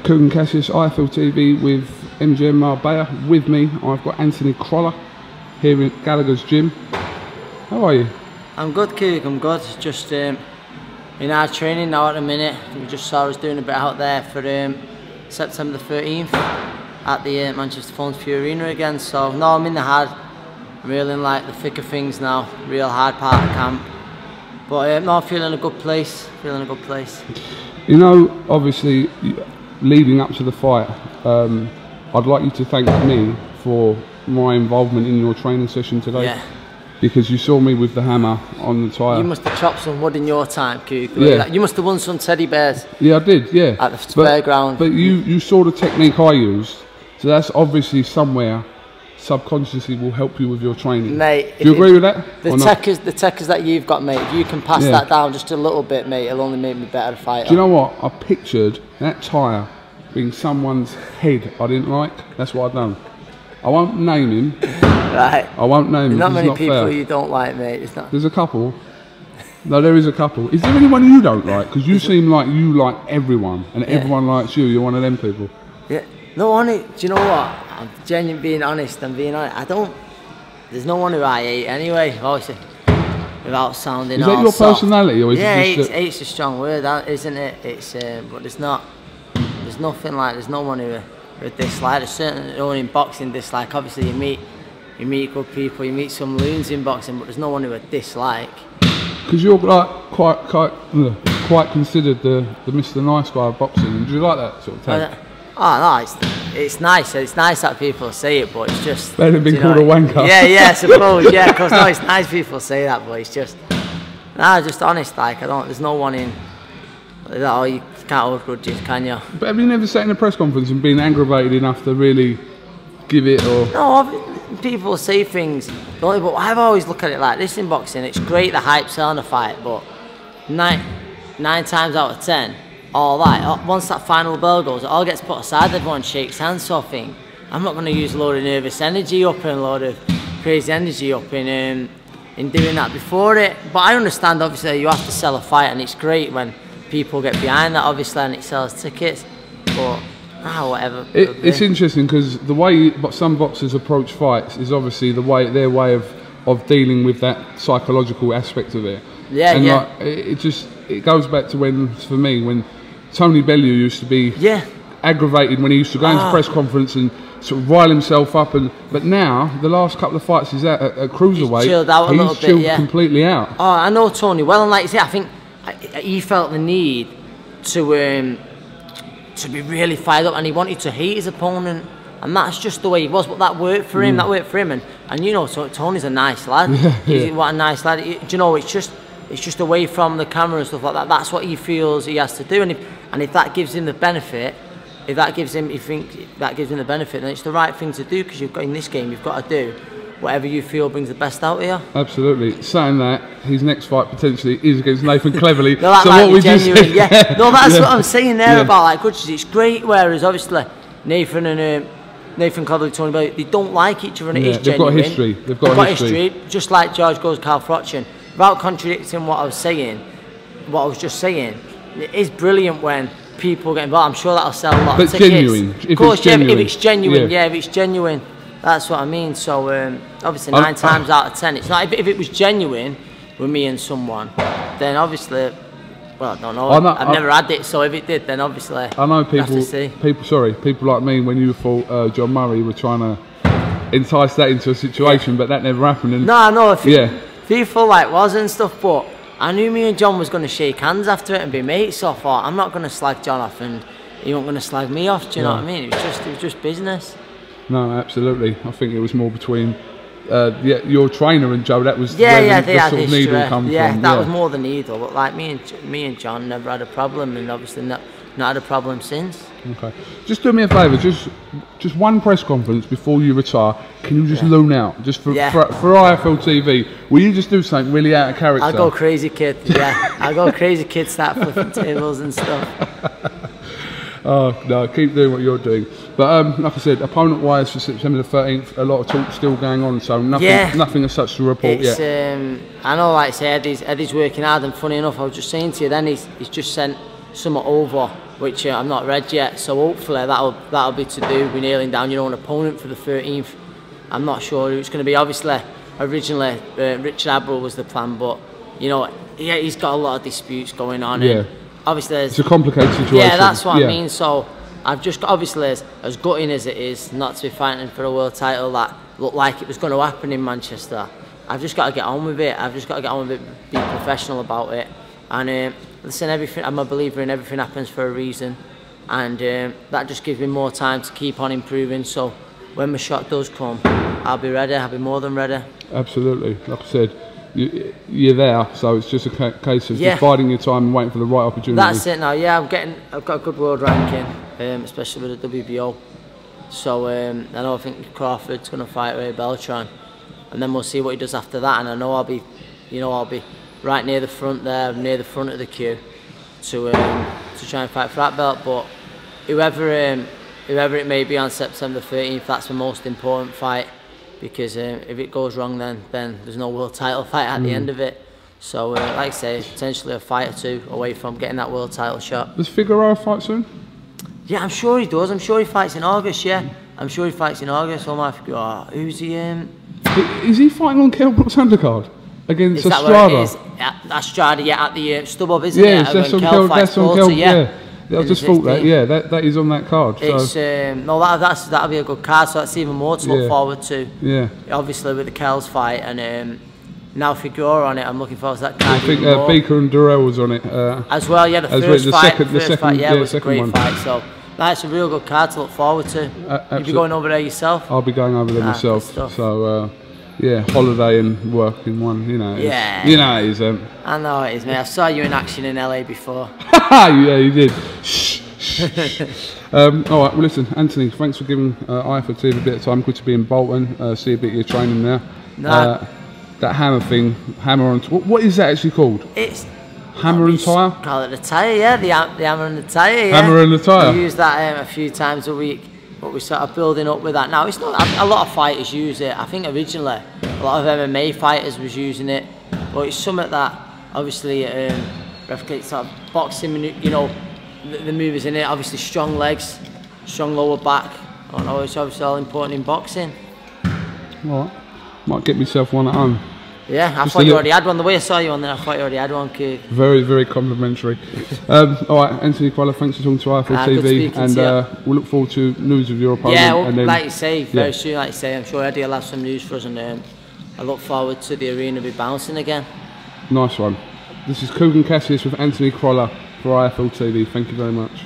Kugan Cassius, IFL TV with MGM Marbella. With me, I've got Anthony Crolla here in Gallagher's gym. How are you? I'm good, Coog, I'm good. Just in our training now at the minute. You just saw us doing a bit out there for September the 13th at the Manchester Phones Arena again. So no, I'm in the hard, I'm really in like the thick of things now, real hard part of camp. But no, I'm feeling a good place, You know, obviously, leading up to the fight, I'd like you to thank me for my involvement in your training session today. Yeah. Because you saw me with the hammer on the tyre. You must have chopped some wood in your time, Coog. Yeah. You must have won some teddy bears. Yeah, I did, yeah. At the fairground. But you saw the technique I used, so that's obviously somewhere subconsciously will help you with your training. Mate, do you agree with that? The techers that you've got, mate, if you can pass that down just a little bit, mate, it'll only make me a better fighter. Do you know what? I pictured that tyre being someone's head I didn't like. That's what I've done. I won't name him. Right. I won't name him. There's not many people fair. you don't like, mate. It's not. There's a couple. No, there is a couple. Is there anyone you don't like? Because you seem like you like everyone, and everyone likes you. You're one of them people. Yeah. No, honey. Do you know what? I'm genuinely being honest. I don't. There's no one who I hate anyway. Obviously, without sounding. Is that your personality, or is it just? Hate's a strong word, isn't it? It's but there's not. There's nothing like. There's no one who dislike. There's certainly no one in boxing dislike. Obviously, you meet good people. You meet some loons in boxing, but there's no one who would dislike. Because you're like quite considered the Mr. Nice Guy of boxing. Do you like that sort of tag? Oh no, it's nice. It's nice that people say it, but it's just better than being called a wanker. Yeah, I suppose. Yeah, because no, it's nice people say that, but it's just just honest. Like there's no one in. Oh, you can't hold grudges, can you? But have you never sat in a press conference and been aggravated enough to really give it? Or no, people say things. But I've always looked at it like this in boxing. It's great the hype's on a fight, but nine times out of 10. All right, once that final bell goes, it all gets put aside, everyone shakes hands, so I think, I'm not going to use a load of nervous energy up and a load of crazy energy up in doing that before it. But I understand, obviously, you have to sell a fight, and it's great when people get behind that, obviously, and it sells tickets, but whatever. It's interesting, because the way some boxers approach fights is obviously their way of dealing with that psychological aspect of it. Yeah, and yeah. Like, it goes back to when Tony Bellew used to be aggravated when he used to go into press conference and sort of rile himself up, but now the last couple of fights he's at cruiserweight, he's chilled out a little bit, chilled completely out. Oh, I know Tony well, and like you say, I think he felt the need to be really fired up, and he wanted to hate his opponent, and that's just the way he was. But that worked for him. That worked for him, and you know, Tony's a nice lad. What a nice lad. Do you know? It's just away from the camera and stuff like that. That's what he feels he has to do, and if that gives him the benefit, if that gives him the benefit, then it's the right thing to do, because you've got in this game, you've got to do whatever you feel brings the best out of you. Absolutely. Saying that, his next fight potentially is against Nathan Cleverly. No, that might be genuine. Yeah. No, that's what I'm saying there about like grudges. It's great, whereas obviously Nathan Cleverly, Tony Bellew, they don't like each other, and it is genuine. They've got history. They've got history. Just like George goes Carl Frotchen. Without contradicting what I was just saying, it is brilliant when people get involved. I'm sure that'll sell a lot of tickets. Genuine. Of course, if it's genuine, if it's genuine, that's what I mean. So obviously 9 times out of 10, it's not. If it was genuine with me and someone, then obviously, well, I don't know. I've never had it, so if it did, then obviously I know people like me, when you thought John Murray were trying to entice that into a situation, but that never happened. And no, people like was and stuff, but I knew me and John was going to shake hands after it and be mates, so I thought, I'm not going to slag John off and he wasn't going to slag me off, do you know what I mean? It was just business. No, absolutely. I think it was more between your trainer and Joe. That was the sort of needle come from. That was more the needle, but like me and John never had a problem, and obviously not had a problem since. Okay. Just do me a favour, just one press conference before you retire. Can you just loon out? Just for IFL TV, will you just do something really out of character? I'll go crazy kid, I'll go crazy kid, start flipping tables and stuff. Oh, no, keep doing what you're doing. But like I said, opponent-wise for September the 13th, a lot of talk still going on, so nothing as such to report yet. I know, like I said, Eddie's working hard, and funny enough, I was just saying to you then, he's just sent something over which I'm not read yet. So hopefully that'll be to do with nailing down your own opponent for the 13th. I'm not sure who it's going to be. Obviously, originally Richard Abril was the plan, but you know, he's got a lot of disputes going on. Yeah. And obviously, it's a complicated situation. Yeah, that's what I mean. So I've just got, obviously, as gutting as it is not to be fighting for a world title that looked like it was going to happen in Manchester, I've just got to get on with it. I've just got to get on with it, be professional about it. And listen, I'm a believer in everything happens for a reason. And that just gives me more time to keep on improving. So when my shot does come, I'll be ready. I'll be more than ready. Absolutely. Like I said, you're there, so it's just a case of just biding your time and waiting for the right opportunity. That's it now. Yeah, I've got a good world ranking, especially with the WBO. So I think Crawford's going to fight Ray Beltran, and then we'll see what he does after that. And I know I'll be right near the front there, near the front of the queue, to try and fight for that belt. But whoever it may be on September 13th, that's the most important fight. Because if it goes wrong, then there's no world title fight at the end of it. So, like I say, potentially a fight or two away from getting that world title shot. Does Figueroa fight soon? Yeah, I'm sure he does. I'm sure he fights in August. Yeah, I'm sure he fights in August. Oh my Figueroa, who's he? Is he fighting on Kell Brook's undercard against Estrada? Estrada, yeah, at the StubHub, isn't it? Yeah, that's on Kell. Yeah. I just thought that, that is on that card. It's, no, that'll be a good card, so that's even more to look forward to. Yeah. Obviously with the Kells fight and now Figueroa on it, I'm looking forward to that card. I think Baker and Durrell was on it. As well, yeah, the first fight, it was a great one. fight. So that's a real good card to look forward to. You'll be going over there yourself? I'll be going over there myself. So, yeah, holiday and work in one, you know. Yeah. You know it is. I know it is, mate. I saw you in action in LA before. Yeah, you did. All right, well, listen, Anthony, thanks for giving IFL TV a bit of time. Good to be in Bolton, see a bit of your training there. No. That hammer thing, hammer on... What is that actually called? It's... Hammer and tyre? Call it a tyre, yeah. The hammer and the tyre, yeah. Hammer and the tyre. We use that a few times a week. But we're sort of building up with that now. It's not a lot of fighters use it. I think originally a lot of MMA fighters was using it, but it's something that obviously replicates sort of boxing. You know, the movers in it. Obviously, strong legs, strong lower back. I don't know. It's obviously all important in boxing. All right, might get myself one at home. Yeah, I thought you already had one. The way I saw you on there, I thought you already had one, kid. Very, very complimentary. All right, Anthony Crolla, thanks for talking to IFL TV, and we'll look forward to news of your opponent. Yeah, well, and then, like you say, very soon, like you say, I'm sure Eddie will have some news for us, and I look forward to the arena be bouncing again. Nice one. This is Kugan Cassius with Anthony Crolla for IFL TV. Thank you very much.